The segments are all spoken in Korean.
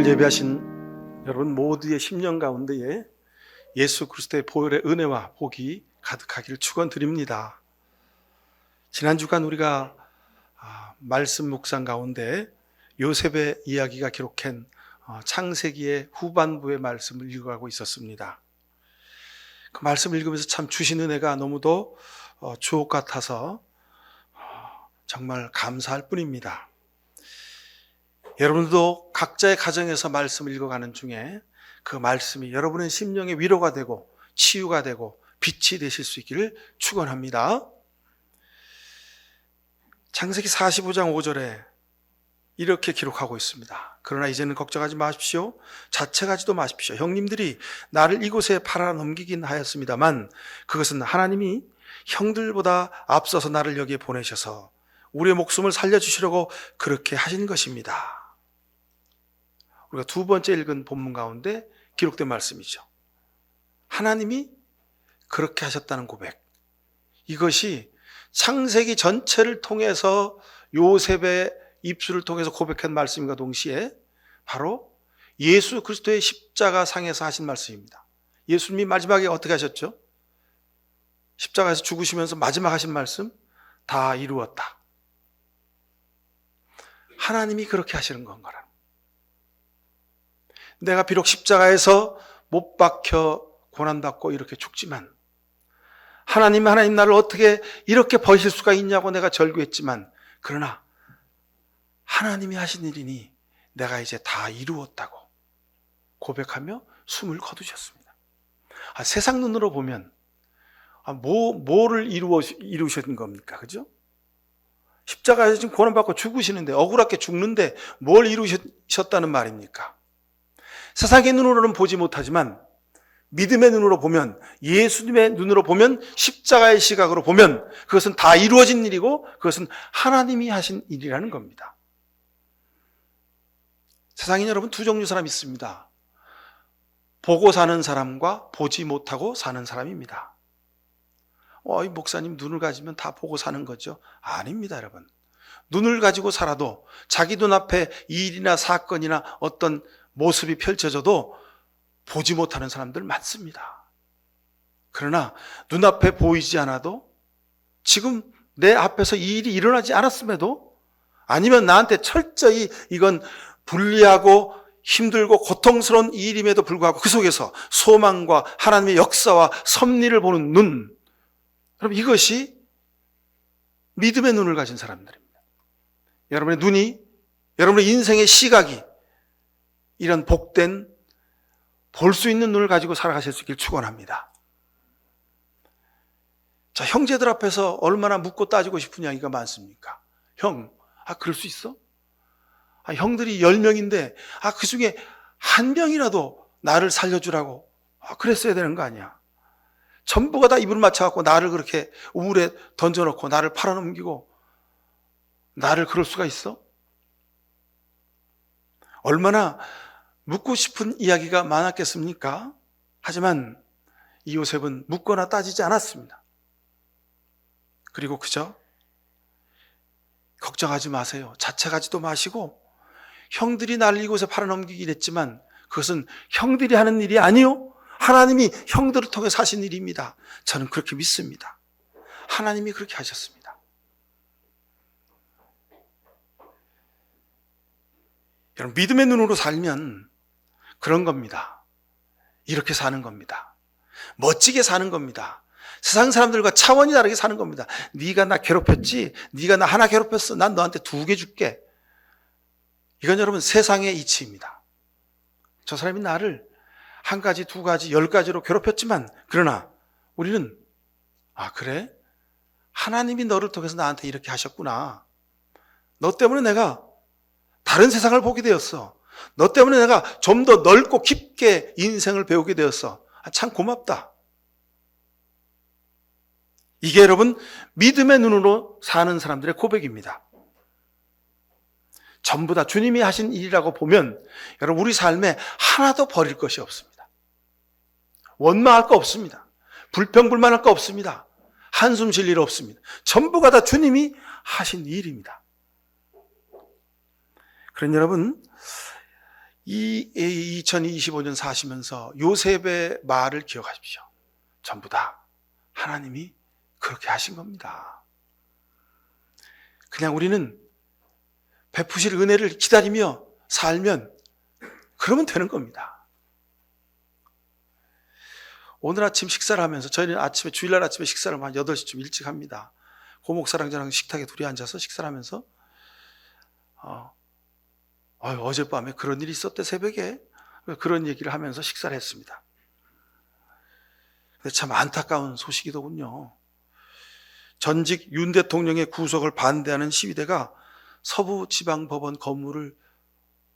오늘 예배하신 여러분 모두의 심령 가운데에 예수 그리스도의 보혈의 은혜와 복이 가득하기를 축원드립니다. 지난 주간 우리가 말씀 묵상 가운데 요셉의 이야기가 기록한 창세기의 후반부의 말씀을 읽어가고 있었습니다. 그 말씀을 읽으면서 참 주신 은혜가 너무도 주옥 같아서 정말 감사할 뿐입니다. 여러분도 각자의 가정에서 말씀을 읽어가는 중에 그 말씀이 여러분의 심령의 위로가 되고 치유가 되고 빛이 되실 수 있기를 축원합니다. 창세기 45장 5절에 이렇게 기록하고 있습니다. 그러나 이제는 걱정하지 마십시오. 자책하지도 마십시오. 형님들이 나를 이곳에 팔아 넘기긴 하였습니다만 그것은 하나님이 형들보다 앞서서 나를 여기에 보내셔서 우리의 목숨을 살려주시려고 그렇게 하신 것입니다. 우리가 두 번째 읽은 본문 가운데 기록된 말씀이죠. 하나님이 그렇게 하셨다는 고백. 이것이 창세기 전체를 통해서 요셉의 입술을 통해서 고백한 말씀과 동시에 바로 예수 그리스도의 십자가 상에서 하신 말씀입니다. 예수님이 마지막에 어떻게 하셨죠? 십자가에서 죽으시면서 마지막 하신 말씀, 다 이루었다. 하나님이 그렇게 하시는 건 거라. 내가 비록 십자가에서 못 박혀 고난받고 이렇게 죽지만 하나님 나를 어떻게 이렇게 버리실 수가 있냐고 내가 절규했지만 그러나 하나님이 하신 일이니 내가 이제 다 이루었다고 고백하며 숨을 거두셨습니다. 세상 눈으로 보면 뭐를 이루셨는 겁니까? 그죠? 십자가에서 지금 고난받고 죽으시는데 억울하게 죽는데 뭘 이루셨다는 말입니까? 세상의 눈으로는 보지 못하지만 믿음의 눈으로 보면 예수님의 눈으로 보면 십자가의 시각으로 보면 그것은 다 이루어진 일이고 그것은 하나님이 하신 일이라는 겁니다. 세상에 여러분 두 종류 사람이 있습니다. 보고 사는 사람과 보지 못하고 사는 사람입니다. 이 목사님 눈을 가지면 다 보고 사는 거죠? 아닙니다, 여러분. 눈을 가지고 살아도 자기 눈앞에 일이나 사건이나 어떤 모습이 펼쳐져도 보지 못하는 사람들 많습니다. 그러나 눈앞에 보이지 않아도 지금 내 앞에서 이 일이 일어나지 않았음에도 아니면 나한테 철저히 이건 불리하고 힘들고 고통스러운 일임에도 불구하고 그 속에서 소망과 하나님의 역사와 섭리를 보는 눈, 여러분 이것이 믿음의 눈을 가진 사람들입니다. 여러분의 눈이, 여러분의 인생의 시각이 이런 복된 볼 수 있는 눈을 가지고 살아가실 수 있길 축원합니다. 자, 형제들 앞에서 얼마나 묻고 따지고 싶은 이야기가 많습니까? 형, 그럴 수 있어? 형들이 10명인데 그 중에 한 명이라도 나를 살려주라고 그랬어야 되는 거 아니야? 전부가 다 입을 맞춰갖고 나를 그렇게 우물에 던져놓고 나를 팔아넘기고 나를 그럴 수가 있어? 얼마나 묻고 싶은 이야기가 많았겠습니까? 하지만 이 요셉은 묻거나 따지지 않았습니다. 그리고 그저 걱정하지 마세요. 자책하지도 마시고 형들이 나를 이곳에 팔아넘기긴 했지만 그것은 형들이 하는 일이 아니요. 하나님이 형들을 통해서 하신 일입니다. 저는 그렇게 믿습니다. 하나님이 그렇게 하셨습니다. 여러분 믿음의 눈으로 살면 그런 겁니다. 이렇게 사는 겁니다. 멋지게 사는 겁니다. 세상 사람들과 차원이 다르게 사는 겁니다. 네가 나 괴롭혔지? 네가 나 하나 괴롭혔어. 난 너한테 2개 줄게. 이건 여러분 세상의 이치입니다. 저 사람이 나를 1가지, 2가지, 10가지로 괴롭혔지만 그러나 우리는 그래? 하나님이 너를 통해서 나한테 이렇게 하셨구나. 너 때문에 내가 다른 세상을 보게 되었어. 너 때문에 내가 좀 더 넓고 깊게 인생을 배우게 되었어. 참 고맙다. 이게 여러분 믿음의 눈으로 사는 사람들의 고백입니다. 전부 다 주님이 하신 일이라고 보면 여러분 우리 삶에 하나도 버릴 것이 없습니다. 원망할 거 없습니다. 불평불만할 거 없습니다. 한숨 쉴 일 없습니다. 전부가 다 주님이 하신 일입니다. 그런 여러분 이 2025년 사시면서 요셉의 말을 기억하십시오. 전부 다 하나님이 그렇게 하신 겁니다. 그냥 우리는 베푸실 은혜를 기다리며 살면 그러면 되는 겁니다. 오늘 아침 식사를 하면서, 저희는 주일날 아침에 식사를 한 8시쯤 일찍 합니다. 고목사랑 저랑 식탁에 둘이 앉아서 식사를 하면서 어젯밤에 그런 일이 있었대, 새벽에. 그런 얘기를 하면서 식사를 했습니다. 근데 참 안타까운 소식이더군요. 전직 윤 대통령의 구속을 반대하는 시위대가 서부지방법원 건물을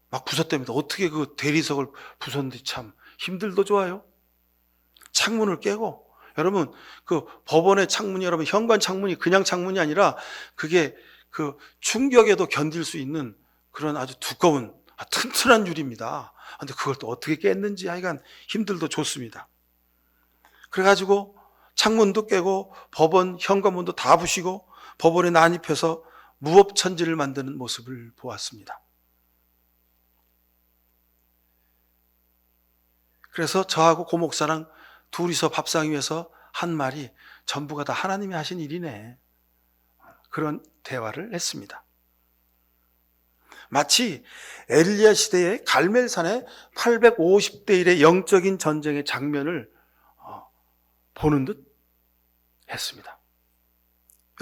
막 부쉈답니다. 어떻게 그 대리석을 부쉈는지 참 힘들도 좋아요. 창문을 깨고, 여러분 그 법원의 창문이, 여러분 현관 창문이 그냥 창문이 아니라 그게 그 충격에도 견딜 수 있는 그런 아주 두꺼운 튼튼한 유리입니다. 근데 그걸 또 어떻게 깼는지 하여간 힘들도 좋습니다. 그래가지고 창문도 깨고 법원 현관문도 다 부시고 법원에 난입해서 무법천지를 만드는 모습을 보았습니다. 그래서 저하고 고목사랑 둘이서 밥상 위에서 한 말이 전부가 다 하나님이 하신 일이네, 그런 대화를 했습니다. 마치 엘리야 시대의 갈멜산의 850대 1의 영적인 전쟁의 장면을 보는 듯 했습니다.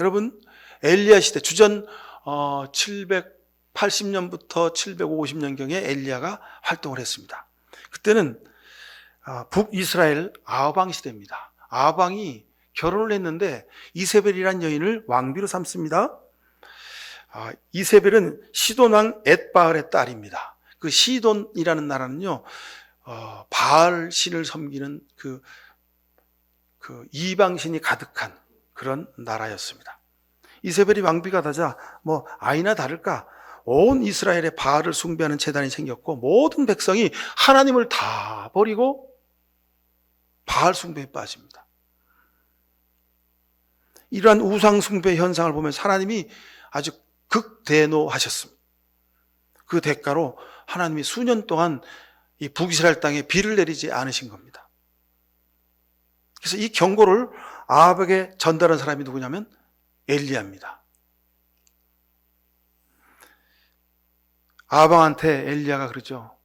여러분, 엘리야 시대 주전 780년부터 750년경에 엘리야가 활동을 했습니다. 그때는 북이스라엘 아합 시대입니다. 아합이 결혼을 했는데 이세벨이라는 여인을 왕비로 삼습니다. 이세벨은 시돈 왕 엣바알의 딸입니다. 그 시돈이라는 나라는요, 바알 신을 섬기는 그 이방신이 가득한 그런 나라였습니다. 이세벨이 왕비가 되자 아이나 다를까 온 이스라엘에 바알을 숭배하는 제단이 생겼고, 모든 백성이 하나님을 다 버리고 바알 숭배에 빠집니다. 이러한 우상 숭배 현상을 보면서 하나님이 아주 극대노하셨습니다. 그 대가로 하나님이 수년 동안 이 북이스라엘 땅에 비를 내리지 않으신 겁니다. 그래서 이 경고를 아합에게 전달한 사람이 누구냐면 엘리야입니다. 아합한테 엘리야가 그러죠.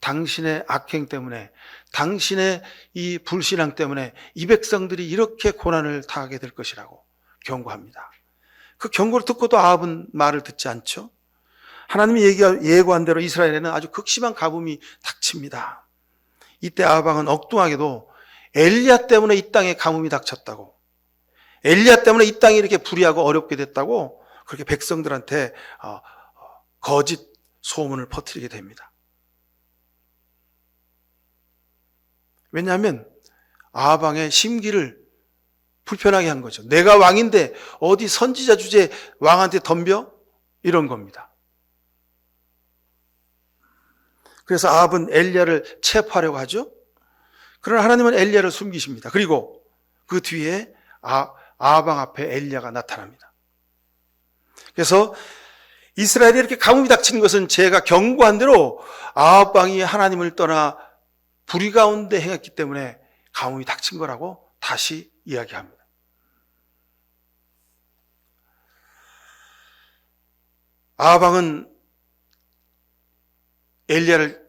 당신의 악행 때문에, 당신의 이 불신앙 때문에 이 백성들이 이렇게 고난을 당하게 될 것이라고 경고합니다. 그 경고를 듣고도 아합은 말을 듣지 않죠. 하나님이 예고한 대로 이스라엘에는 아주 극심한 가뭄이 닥칩니다. 이때 아합 왕은 엉뚱하게도 엘리야 때문에 이 땅에 가뭄이 닥쳤다고, 엘리야 때문에 이 땅이 이렇게 불의하고 어렵게 됐다고 그렇게 백성들한테 거짓 소문을 퍼뜨리게 됩니다. 왜냐하면 아합 왕의 심기를 불편하게 한 거죠. 내가 왕인데 어디 선지자 주제에 왕한테 덤벼? 이런 겁니다. 그래서 아합은 엘리야를 체포하려고 하죠. 그러나 하나님은 엘리야를 숨기십니다. 그리고 그 뒤에 아합 왕 앞에 엘리야가 나타납니다. 그래서 이스라엘이 이렇게 가뭄이 닥친 것은 제가 경고한 대로 아합 왕이 하나님을 떠나 불의 가운데 행했기 때문에 가뭄이 닥친 거라고 다시 이야기합니다. 아합 왕은 엘리야를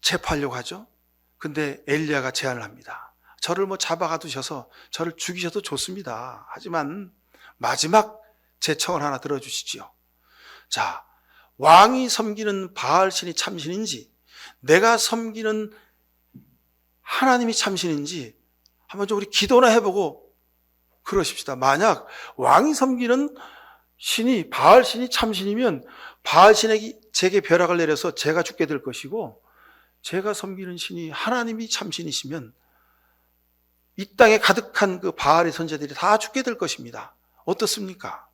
체포하려고 하죠. 근데 엘리야가 제안을 합니다. 저를 잡아가 두셔서 저를 죽이셔도 좋습니다. 하지만 마지막 제청을 하나 들어주시지요. 자, 왕이 섬기는 바알 신이 참신인지 내가 섬기는 하나님이 참신인지 한번 좀 우리 기도나 해보고 그러십시다. 만약 왕이 섬기는 신이 바알 신이 참신이면 바알 신에게 제게 벼락을 내려서 제가 죽게 될 것이고, 제가 섬기는 신이 하나님이 참신이시면 이 땅에 가득한 그 바알의 선지자들이 다 죽게 될 것입니다. 어떻습니까?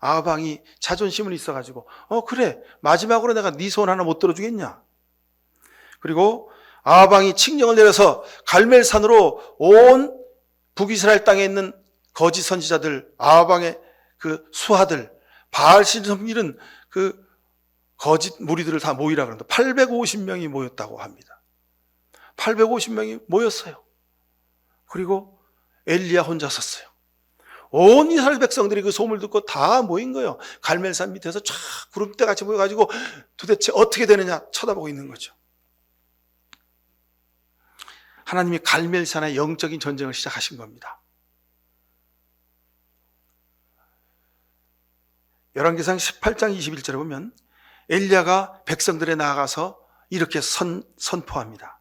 아합 왕이 자존심은 있어가지고 그래, 마지막으로 내가 네 소원 하나 못 들어주겠냐. 그리고 아합 왕이 칙령을 내려서 갈멜산으로 온 북이스라엘 땅에 있는 거짓 선지자들, 아합 왕의 그 수하들, 바알신 섬기는 그 거짓 무리들을 다 모이라 그러는데 850명이 모였다고 합니다. 850명이 모였어요. 그리고 엘리야 혼자 섰어요. 온 이스라엘 백성들이 그 소문을 듣고 다 모인 거예요. 갈멜산 밑에서 쫙 구름대 같이 모여가지고 도대체 어떻게 되느냐 쳐다보고 있는 거죠. 하나님이 갈멜산의 영적인 전쟁을 시작하신 겁니다. 열왕기상 18장 21절에 보면 엘리야가 백성들에 나아가서 이렇게 선포합니다.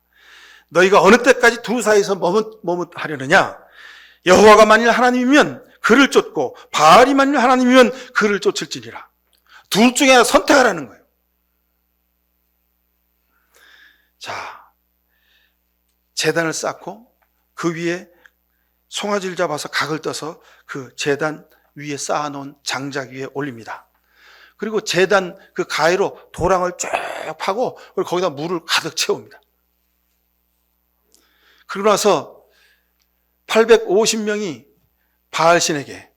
너희가 어느 때까지 두 사이에서 머뭇하려느냐? 여호와가 만일 하나님이면 그를 쫓고 바알이 만일 하나님이면 그를 쫓을지니라. 둘 중에 하나 선택하라는 거예요. 자, 제단을 쌓고 그 위에 송아지를 잡아서 각을 떠서 그 제단 위에 쌓아놓은 장작 위에 올립니다. 그리고 제단 그 가해로 도랑을 쫙 파고 그리고 거기다 물을 가득 채웁니다. 그러고 나서 850명이 바알신에게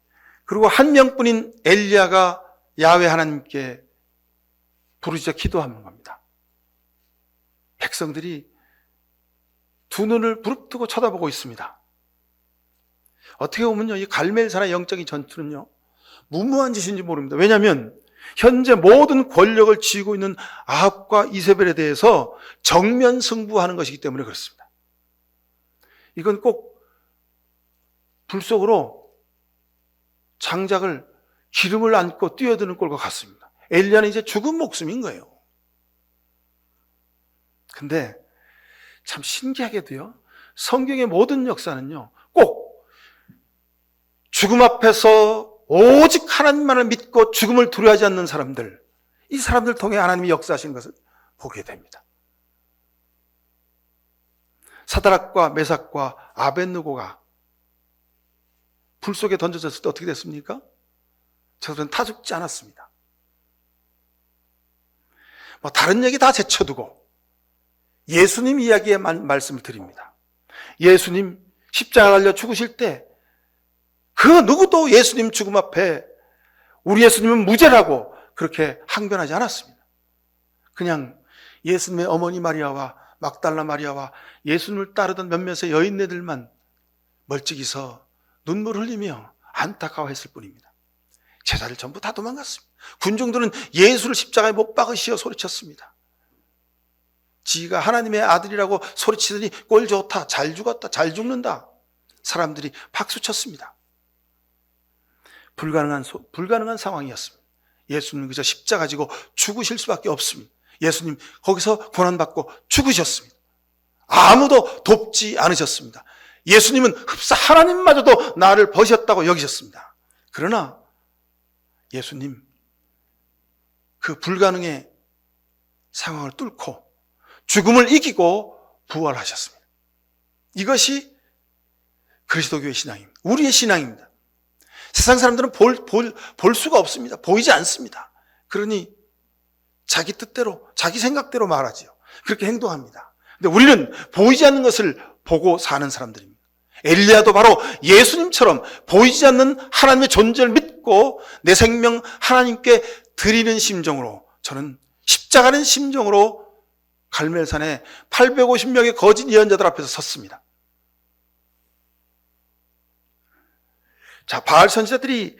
그리고 한 명뿐인 엘리야가 야훼 하나님께 부르짖어 기도하는 겁니다. 백성들이 두 눈을 부릅뜨고 쳐다보고 있습니다. 어떻게 보면요, 이 갈멜산의 영적인 전투는요, 무모한 짓인지 모릅니다. 왜냐하면 현재 모든 권력을 쥐고 있는 아합과 이세벨에 대해서 정면 승부하는 것이기 때문에 그렇습니다. 이건 꼭 불 속으로 장작을 기름을 안고 뛰어드는 꼴과 같습니다. 엘리야는 이제 죽은 목숨인 거예요. 근데 참 신기하게도요, 성경의 모든 역사는요, 꼭 죽음 앞에서 오직 하나님만을 믿고 죽음을 두려워하지 않는 사람들, 이 사람들 통해 하나님이 역사하신 것을 보게 됩니다. 사드락과 메삭과 아벳느고가 불 속에 던져졌을 때 어떻게 됐습니까? 저들은 타 죽지 않았습니다. 다른 얘기 다 제쳐두고 예수님 이야기에 말씀을 드립니다. 예수님 십자가 달려 죽으실 때 그 누구도 예수님 죽음 앞에 우리 예수님은 무죄라고 그렇게 항변하지 않았습니다. 그냥 예수님의 어머니 마리아와 막달라 마리아와 예수님을 따르던 몇몇의 여인네들만 멀찍이서 눈물 흘리며 안타까워했을 뿐입니다. 제자들 전부 다 도망갔습니다. 군중들은 예수를 십자가에 못 박으시어 소리쳤습니다. 지가 하나님의 아들이라고 소리치더니 꼴 좋다, 잘 죽었다, 잘 죽는다. 사람들이 박수쳤습니다. 불가능한 상황이었습니다. 예수님 그저 십자가 지고 죽으실 수밖에 없습니다. 예수님 거기서 고난받고 죽으셨습니다. 아무도 돕지 않으셨습니다. 예수님은 흡사 하나님마저도 나를 버셨다고 여기셨습니다. 그러나 예수님 그 불가능의 상황을 뚫고 죽음을 이기고 부활하셨습니다. 이것이 그리스도교의 신앙입니다. 우리의 신앙입니다. 세상 사람들은 볼 수가 없습니다. 보이지 않습니다. 그러니 자기 뜻대로, 자기 생각대로 말하지요. 그렇게 행동합니다. 근데 우리는 보이지 않는 것을 보고 사는 사람들입니다. 엘리야도 바로 예수님처럼 보이지 않는 하나님의 존재를 믿고 내 생명 하나님께 드리는 심정으로, 저는 십자가는 심정으로 갈멜산에 850명의 거짓 예언자들 앞에서 섰습니다. 자, 바알 선지자들이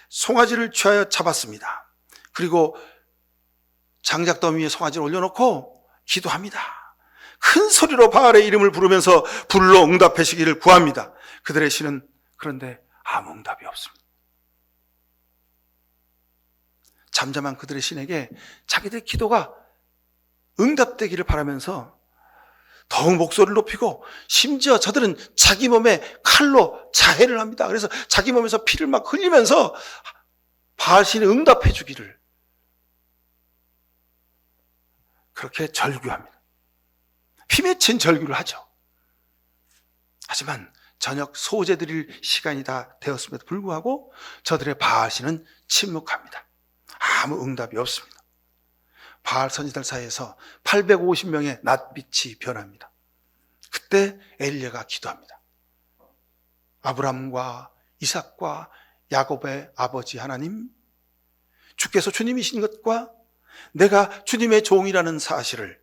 송아지를 취하여 잡았습니다. 그리고 장작더미 위에 송아지를 올려놓고 기도합니다. 큰 소리로 바알의 이름을 부르면서 불로 응답하시기를 구합니다. 그들의 신은 그런데 아무 응답이 없습니다. 잠잠한 그들의 신에게 자기들의 기도가 응답되기를 바라면서 더욱 목소리를 높이고 심지어 저들은 자기 몸에 칼로 자해를 합니다. 그래서 자기 몸에서 피를 막 흘리면서 바알 신이 응답해 주기를 그렇게 절규합니다. 피 맺힌 절규를 하죠. 하지만 저녁 소제 드릴 시간이 다 되었음에도 불구하고 저들의 바알 신은 침묵합니다. 아무 응답이 없습니다. 바알 선지자들 사이에서 850명의 낯빛이 변합니다. 그때 엘리야가 기도합니다. 아브람과 이삭과 야곱의 아버지 하나님, 주께서 주님이신 것과 내가 주님의 종이라는 사실을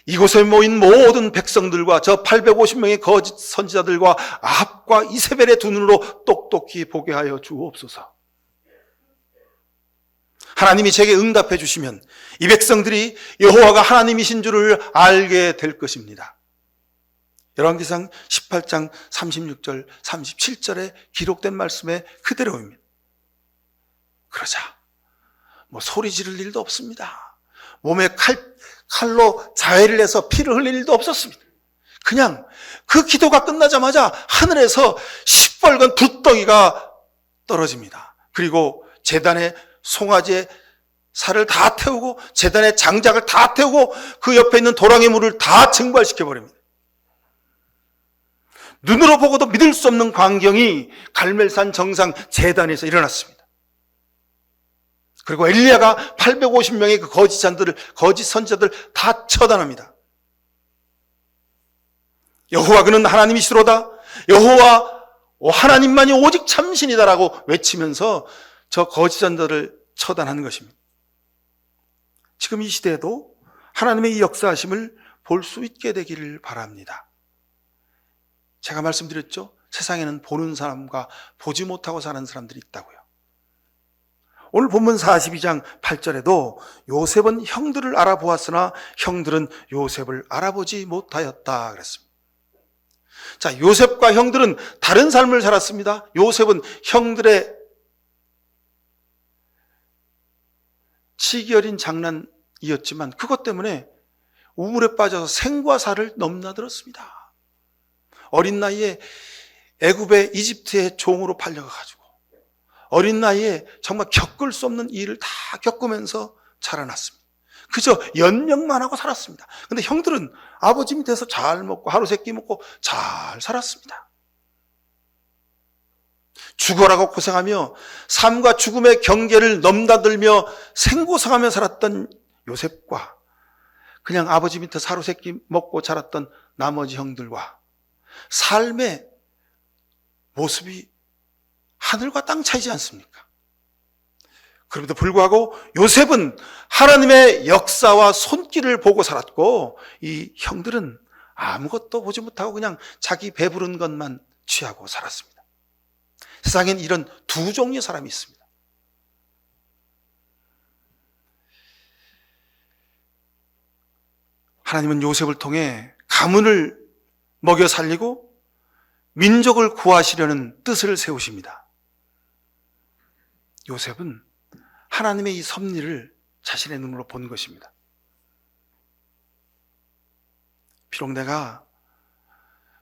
이곳에 모인 모든 백성들과 저 850명의 거짓 선지자들과 아합과 이세벨의 두 눈으로 똑똑히 보게 하여 주옵소서. 하나님이 제게 응답해 주시면 이 백성들이 여호와가 하나님이신 줄을 알게 될 것입니다. 열왕기상 18장 36절 37절에 기록된 말씀에 그대로입니다. 그러자 소리 지를 일도 없습니다. 몸에 칼로 자해를 해서 피를 흘릴 일도 없었습니다. 그냥 그 기도가 끝나자마자 하늘에서 시뻘건 불덩이가 떨어집니다. 그리고 제단에 송아지의 살을 다 태우고 제단의 장작을 다 태우고 그 옆에 있는 도랑의 물을 다 증발시켜버립니다. 눈으로 보고도 믿을 수 없는 광경이 갈멜산 정상 제단에서 일어났습니다. 그리고 엘리야가 850명의 그 거짓 선지자들 다 처단합니다. 여호와 그는 하나님이시로다. 여호와 하나님만이 오직 참신이다라고 외치면서 저 거짓 선지자들을 처단한 것입니다. 지금 이 시대에도 하나님의 이 역사하심을 볼 수 있게 되기를 바랍니다. 제가 말씀드렸죠. 세상에는 보는 사람과 보지 못하고 사는 사람들이 있다고요. 오늘 본문 42장 8절에도 요셉은 형들을 알아보았으나 형들은 요셉을 알아보지 못하였다 그랬습니다. 자, 요셉과 형들은 다른 삶을 살았습니다. 요셉은 형들의 치기 어린 장난이었지만 그것 때문에 우물에 빠져서 생과 사를 넘나들었습니다. 어린 나이에 애굽의 이집트의 종으로 팔려가지고 어린 나이에 정말 겪을 수 없는 일을 다 겪으면서 자라났습니다. 그저 연명만 하고 살았습니다. 근데 형들은 아버지 밑에서 잘 먹고 하루 세끼 먹고 잘 살았습니다. 죽어라고 고생하며 삶과 죽음의 경계를 넘나들며 생고생하며 살았던 요셉과 그냥 아버지 밑에서 하루 세끼 먹고 자랐던 나머지 형들과 삶의 모습이 하늘과 땅 차이지 않습니까? 그럼에도 불구하고 요셉은 하나님의 역사와 손길을 보고 살았고 이 형들은 아무것도 보지 못하고 그냥 자기 배부른 것만 취하고 살았습니다. 세상엔 이런 두 종류의 사람이 있습니다. 하나님은 요셉을 통해 가문을 먹여 살리고 민족을 구하시려는 뜻을 세우십니다. 요셉은 하나님의 이 섭리를 자신의 눈으로 본 것입니다. 비록 내가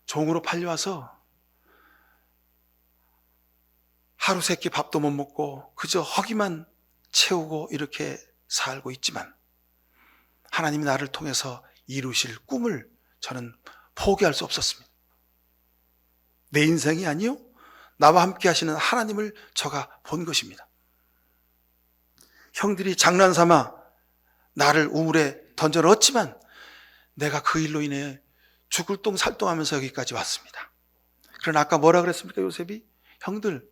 종으로 팔려와서 하루 세끼 밥도 못 먹고 그저 허기만 채우고 이렇게 살고 있지만 하나님이 나를 통해서 이루실 꿈을 저는 포기할 수 없었습니다. 내 인생이 아니요 나와 함께 하시는 하나님을 저가 본 것입니다. 형들이 장난삼아 나를 우물에 던져 넣었지만 내가 그 일로 인해 죽을 똥 살똥하면서 여기까지 왔습니다. 그러나 아까 뭐라 그랬습니까? 요셉이 형들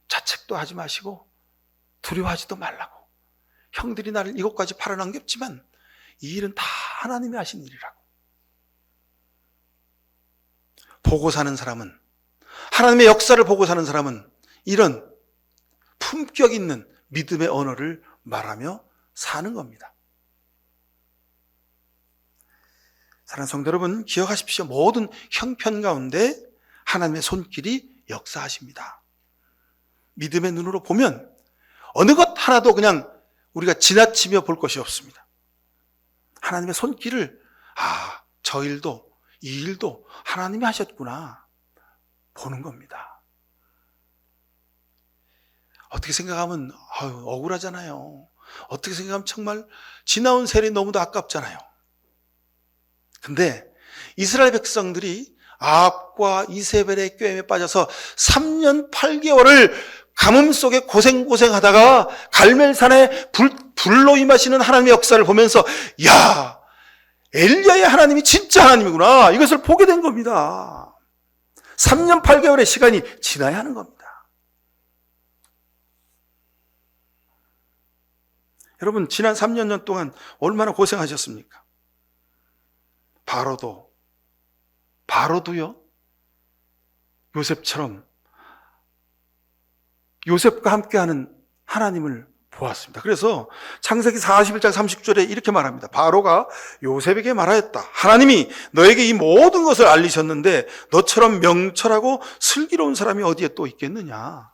자책도 하지 마시고 두려워하지도 말라고. 형들이 나를 이곳까지 팔아넘겼지만 이 일은 다 하나님이 하신 일이라고. 보고 사는 사람은, 하나님의 역사를 보고 사는 사람은 이런 품격 있는 믿음의 언어를 말하며 사는 겁니다. 사랑하는 성도 여러분, 기억하십시오. 모든 형편 가운데 하나님의 손길이 역사하십니다. 믿음의 눈으로 보면 어느 것 하나도 그냥 우리가 지나치며 볼 것이 없습니다. 하나님의 손길을 저 일도 이 일도 하나님이 하셨구나 보는 겁니다. 어떻게 생각하면 억울하잖아요. 어떻게 생각하면 정말 지나온 세월이 너무도 아깝잖아요. 근데 이스라엘 백성들이 아합과 이세벨의 꾀임에 빠져서 3년 8개월을 가뭄 속에 고생하다가 갈멜산에 불로 임하시는 하나님의 역사를 보면서 엘리야의 하나님이 진짜 하나님이구나, 이것을 보게 된 겁니다. 3년 8개월의 시간이 지나야 하는 겁니다. 여러분 지난 3년 동안 얼마나 고생하셨습니까? 바로도요 요셉처럼 요셉과 함께하는 하나님을 보았습니다. 그래서 창세기 41장 30절에 이렇게 말합니다. 바로가 요셉에게 말하였다. 하나님이 너에게 이 모든 것을 알리셨는데 너처럼 명철하고 슬기로운 사람이 어디에 또 있겠느냐.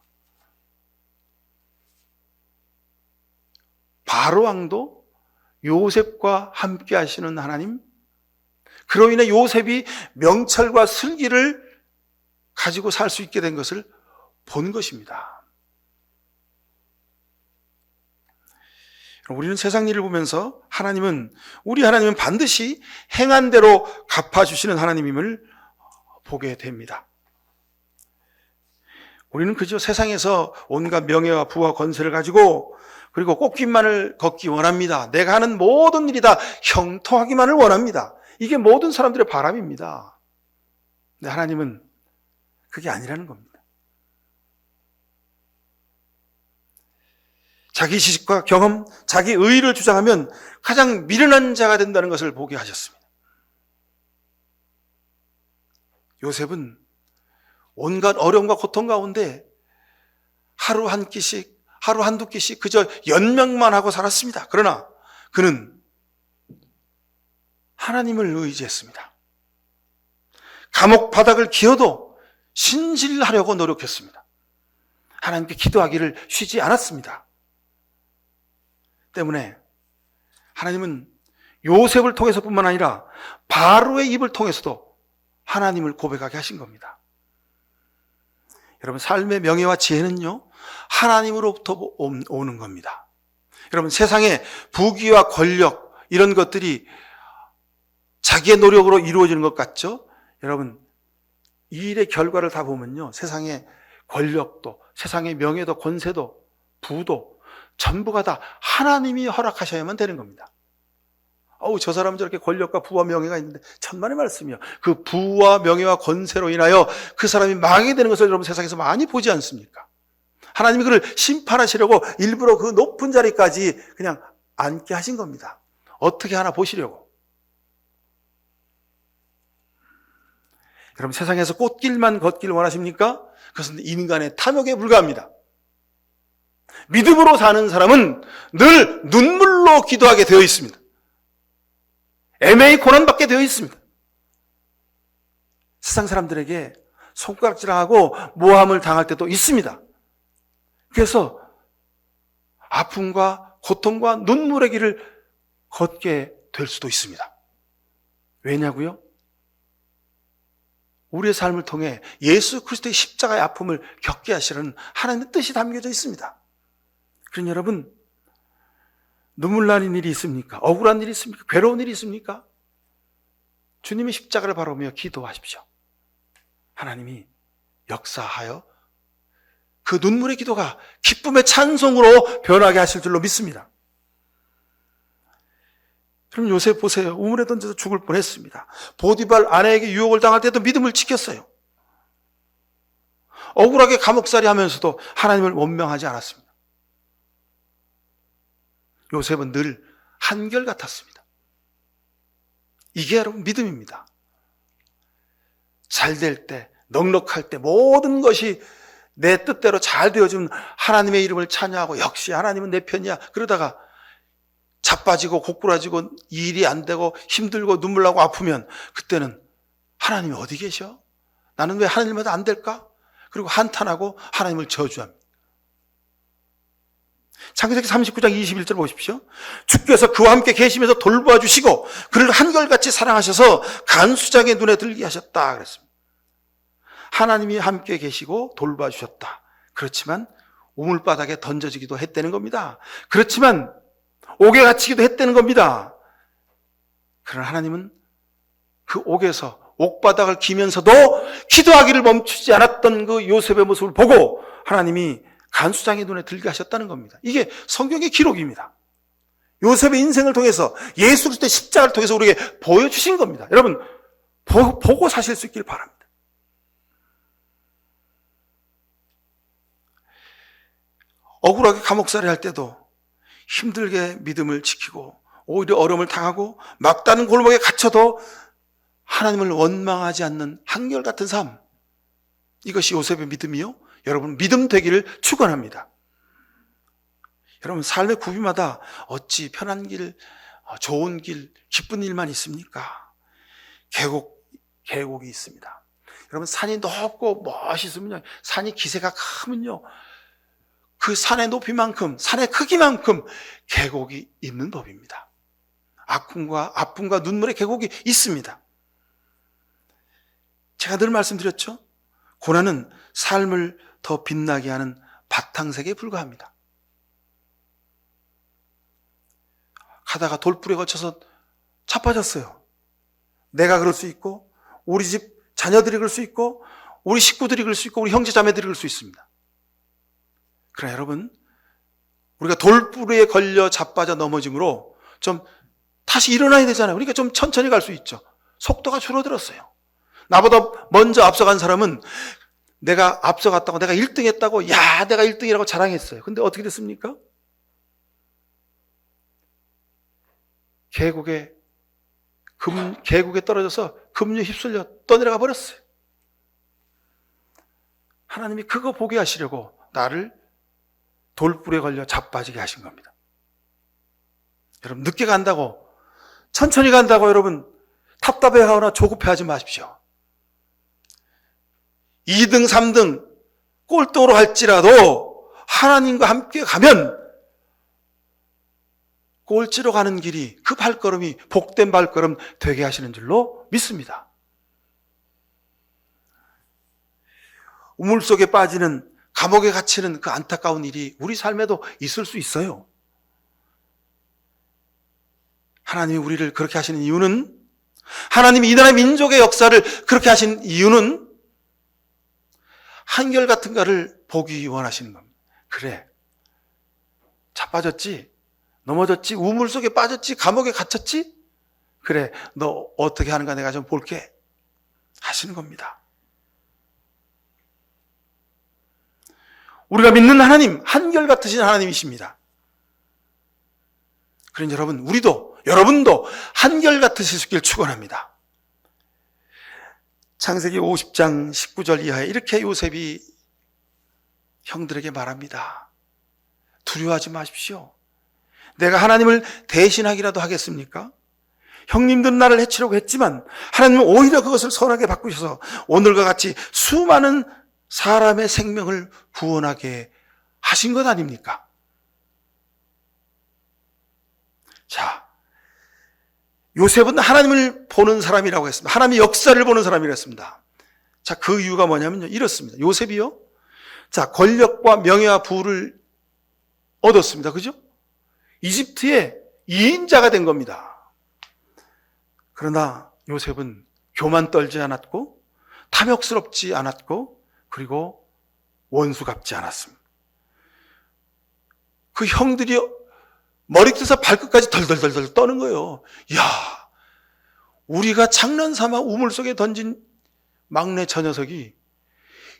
바로 왕도 요셉과 함께 하시는 하나님, 그로 인해 요셉이 명철과 슬기를 가지고 살 수 있게 된 것을 본 것입니다. 우리는 세상 일을 보면서 우리 하나님은 반드시 행한 대로 갚아주시는 하나님임을 보게 됩니다. 우리는 그저 세상에서 온갖 명예와 부와 권세를 가지고 그리고 꽃길만을 걷기 원합니다. 내가 하는 모든 일이 다 형통하기만을 원합니다. 이게 모든 사람들의 바람입니다. 근데 하나님은 그게 아니라는 겁니다. 자기 지식과 경험, 자기 의의를 주장하면 가장 미련한 자가 된다는 것을 보게 하셨습니다. 요셉은 온갖 어려움과 고통 가운데 하루 한두 끼씩 그저 연명만 하고 살았습니다. 그러나 그는 하나님을 의지했습니다. 감옥 바닥을 기어도 신실하려고 노력했습니다. 하나님께 기도하기를 쉬지 않았습니다. 때문에 하나님은 요셉을 통해서뿐만 아니라 바로의 입을 통해서도 하나님을 고백하게 하신 겁니다. 여러분, 삶의 명예와 지혜는요, 하나님으로부터 오는 겁니다. 여러분, 세상의 부귀와 권력, 이런 것들이 자기의 노력으로 이루어지는 것 같죠? 여러분, 이 일의 결과를 다 보면요, 세상의 권력도, 세상의 명예도, 권세도, 부도 전부가 다 하나님이 허락하셔야만 되는 겁니다. 저 사람은 저렇게 권력과 부와 명예가 있는데, 천만의 말씀이요. 그 부와 명예와 권세로 인하여 그 사람이 망하게 되는 것을 여러분 세상에서 많이 보지 않습니까? 하나님이 그를 심판하시려고 일부러 그 높은 자리까지 그냥 앉게 하신 겁니다. 어떻게 하나 보시려고. 여러분, 세상에서 꽃길만 걷기를 원하십니까? 그것은 인간의 탐욕에 불과합니다. 믿음으로 사는 사람은 늘 눈물로 기도하게 되어 있습니다. 애매히 고난받게 되어 있습니다. 세상 사람들에게 손가락질하고 모함을 당할 때도 있습니다. 그래서 아픔과 고통과 눈물의 길을 걷게 될 수도 있습니다. 왜냐고요? 우리의 삶을 통해 예수 그리스도의 십자가의 아픔을 겪게 하시는 하나님의 뜻이 담겨져 있습니다. 그러니 여러분, 눈물 나는 일이 있습니까? 억울한 일이 있습니까? 괴로운 일이 있습니까? 주님의 십자가를 바라보며 기도하십시오. 하나님이 역사하여 그 눈물의 기도가 기쁨의 찬송으로 변하게 하실 줄로 믿습니다. 그럼 요셉 보세요. 우물에 던져서 죽을 뻔했습니다. 보디발 아내에게 유혹을 당할 때도 믿음을 지켰어요. 억울하게 감옥살이 하면서도 하나님을 원망하지 않았습니다. 요셉은 늘 한결같았습니다. 이게 여러분 믿음입니다. 잘 될 때, 넉넉할 때 모든 것이 내 뜻대로 잘 되어준 하나님의 이름을 찬양하고 역시 하나님은 내 편이야. 그러다가 자빠지고 고꾸라지고 일이 안 되고 힘들고 눈물 나고 아프면 그때는 하나님이 어디 계셔? 나는 왜 하나님마다 안 될까? 그리고 한탄하고 하나님을 저주합니다. 창세기 39장 21절 보십시오. 주께서 그와 함께 계시면서 돌보아 주시고 그를 한결같이 사랑하셔서 간수장의 눈에 들게 하셨다 그랬습니다. 하나님이 함께 계시고 돌봐 주셨다. 그렇지만 우물바닥에 던져지기도 했다는 겁니다. 그렇지만 옥에 갇히기도 했다는 겁니다. 그러나 하나님은 그 옥에서 옥바닥을 기면서도 기도하기를 멈추지 않았던 그 요셉의 모습을 보고 하나님이 간수장의 눈에 들게 하셨다는 겁니다. 이게 성경의 기록입니다. 요셉의 인생을 통해서 예수 그리스도의 십자가를 통해서 우리에게 보여주신 겁니다. 여러분, 보고 사실 수 있길 바랍니다. 억울하게 감옥살이 할 때도 힘들게 믿음을 지키고 오히려 어려움을 당하고 막다른 골목에 갇혀도 하나님을 원망하지 않는 한결같은 삶, 이것이 요셉의 믿음이요, 여러분 믿음 되기를 축원합니다. 여러분 삶의 구비마다 어찌 편한 길, 좋은 길, 기쁜 일만 있습니까? 계곡이 있습니다. 여러분 산이 높고 멋있으면요, 산이 기세가 크면요, 그 산의 높이만큼, 산의 크기만큼 계곡이 있는 법입니다. 아픔과 눈물의 계곡이 있습니다. 제가 늘 말씀드렸죠? 고난은 삶을 더 빛나게 하는 바탕색에 불과합니다. 가다가 돌불에 걸쳐서 자빠졌어요. 내가 그럴 수 있고, 우리 집 자녀들이 그럴 수 있고, 우리 식구들이 그럴 수 있고, 우리 형제 자매들이 그럴 수 있습니다. 그러나 여러분, 우리가 돌불에 걸려 자빠져 넘어짐으로 좀 다시 일어나야 되잖아요. 그러니까 좀 천천히 갈 수 있죠. 속도가 줄어들었어요. 나보다 먼저 앞서간 사람은 내가 앞서갔다고, 내가 1등 했다고, 야, 내가 1등이라고 자랑했어요. 근데 어떻게 됐습니까? 계곡에 떨어져서 급류에 휩쓸려 떠내려가 버렸어요. 하나님이 그거 보게 하시려고 나를 돌불에 걸려 자빠지게 하신 겁니다. 여러분 늦게 간다고, 천천히 간다고 여러분 답답해하거나 조급해하지 마십시오. 2등, 3등, 꼴등으로 할지라도 하나님과 함께 가면 꼴찌로 가는 길이, 그 발걸음이 복된 발걸음 되게 하시는 줄로 믿습니다. 우물 속에 빠지는, 감옥에 갇히는 그 안타까운 일이 우리 삶에도 있을 수 있어요. 하나님이 우리를 그렇게 하시는 이유는, 하나님이 이 나라 민족의 역사를 그렇게 하신 이유는 한결같은가를 보기 원하시는 겁니다. 그래, 자빠졌지, 넘어졌지, 우물 속에 빠졌지, 감옥에 갇혔지, 그래, 너 어떻게 하는가 내가 좀 볼게 하시는 겁니다. 우리가 믿는 하나님, 한결같으신 하나님이십니다. 그러니 여러분, 여러분도 한결같으실 수 있길 축원합니다. 창세기 50장 19절 이하에 이렇게 요셉이 형들에게 말합니다. 두려워하지 마십시오. 내가 하나님을 대신하기라도 하겠습니까? 형님들은 나를 해치려고 했지만 하나님은 오히려 그것을 선하게 바꾸셔서 오늘과 같이 수많은 사람의 생명을 구원하게 하신 것 아닙니까? 자, 요셉은 하나님을 보는 사람이라고 했습니다. 하나님의 역사를 보는 사람이라고 했습니다. 자, 그 이유가 뭐냐면요, 이렇습니다. 요셉이요, 자, 권력과 명예와 부를 얻었습니다. 그죠? 이집트의 2인자가 된 겁니다. 그러나 요셉은 교만 떨지 않았고, 탐욕스럽지 않았고, 그리고 원수갑지 않았습니다. 그 형들이 머리끝에서 발끝까지 덜덜덜덜 떠는 거예요. 야, 우리가 장난삼아 우물 속에 던진 막내 저 녀석이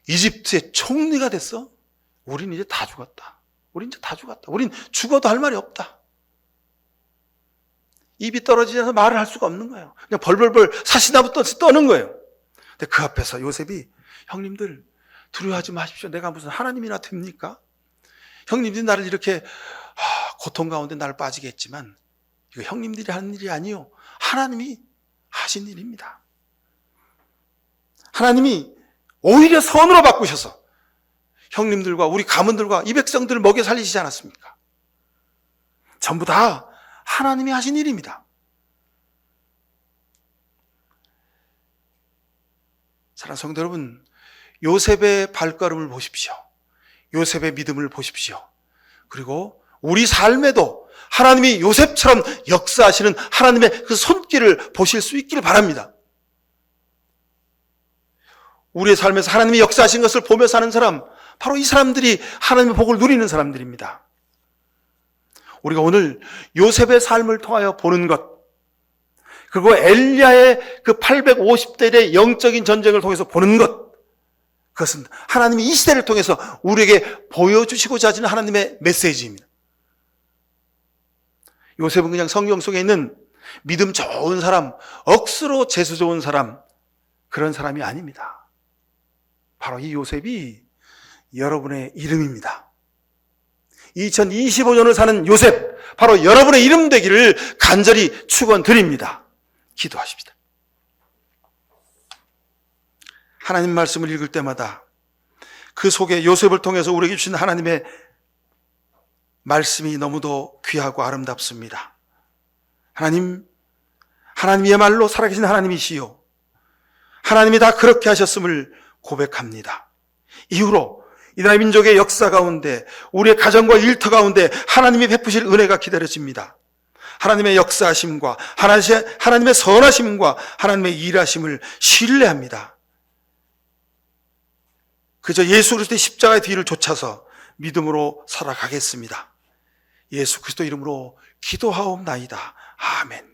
이집트의 총리가 됐어? 우린 이제 다 죽었다. 우린 죽어도 할 말이 없다. 입이 떨어지지 않아서 말을 할 수가 없는 거예요. 그냥 벌벌벌 사시나무 떠는 거예요. 근데 그 앞에서 요셉이, 형님들 두려워하지 마십시오. 내가 무슨 하나님이나 됩니까? 형님들이 나를 이렇게 고통 가운데 나를 빠지게 했지만 이거 형님들이 하는 일이 아니요, 하나님이 하신 일입니다. 하나님이 오히려 선으로 바꾸셔서 형님들과 우리 가문들과 이 백성들을 먹여 살리시지 않았습니까? 전부 다 하나님이 하신 일입니다. 사랑하는 성도 여러분, 요셉의 발걸음을 보십시오. 요셉의 믿음을 보십시오. 그리고 우리 삶에도 하나님이 요셉처럼 역사하시는 하나님의 그 손길을 보실 수 있기를 바랍니다. 우리의 삶에서 하나님이 역사하신 것을 보며 사는 사람, 바로 이 사람들이 하나님의 복을 누리는 사람들입니다. 우리가 오늘 요셉의 삶을 통하여 보는 것, 그리고 엘리야의 그 850대의 영적인 전쟁을 통해서 보는 것, 그것은 하나님이 이 시대를 통해서 우리에게 보여주시고자 하시는 하나님의 메시지입니다. 요셉은 그냥 성경 속에 있는 믿음 좋은 사람, 억수로 재수 좋은 사람, 그런 사람이 아닙니다. 바로 이 요셉이 여러분의 이름입니다. 2025년을 사는 요셉, 바로 여러분의 이름 되기를 간절히 축원드립니다. 기도하십시다. 하나님 말씀을 읽을 때마다 그 속에 요셉을 통해서 우리에게 주신 하나님의 말씀이 너무도 귀하고 아름답습니다. 하나님이야말로 살아계신 하나님이시요, 하나님이 다 그렇게 하셨음을 고백합니다. 이후로 이 나라 민족의 역사 가운데, 우리의 가정과 일터 가운데 하나님이 베푸실 은혜가 기다려집니다. 하나님의 역사하심과 하나님의 선하심과 하나님의 일하심을 신뢰합니다. 그저 예수 그리스도의 십자가의 뒤를 쫓아서 믿음으로 살아가겠습니다. 예수 그리스도 이름으로 기도하옵나이다. 아멘.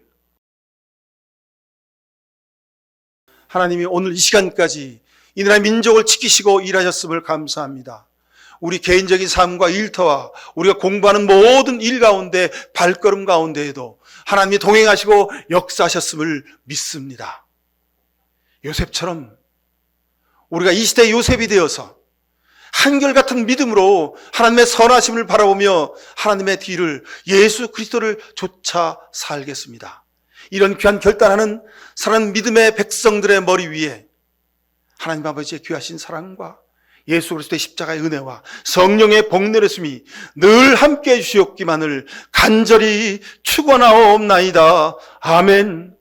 하나님이 오늘 이 시간까지 이 나라의 민족을 지키시고 일하셨음을 감사합니다. 우리 개인적인 삶과 일터와 우리가 공부하는 모든 일 가운데, 발걸음 가운데에도 하나님이 동행하시고 역사하셨음을 믿습니다. 요셉처럼 우리가 이 시대의 요셉이 되어서 한결같은 믿음으로 하나님의 선하심을 바라보며 하나님의 뒤를, 예수 그리스도를 쫓아 살겠습니다. 이런 귀한 결단하는 사랑하는 믿음의 백성들의 머리 위에 하나님 아버지의 귀하신 사랑과 예수 그리스도의 십자가의 은혜와 성령의 복내렸음이 늘 함께해 주시옵기만을 간절히 축원하옵나이다. 아멘.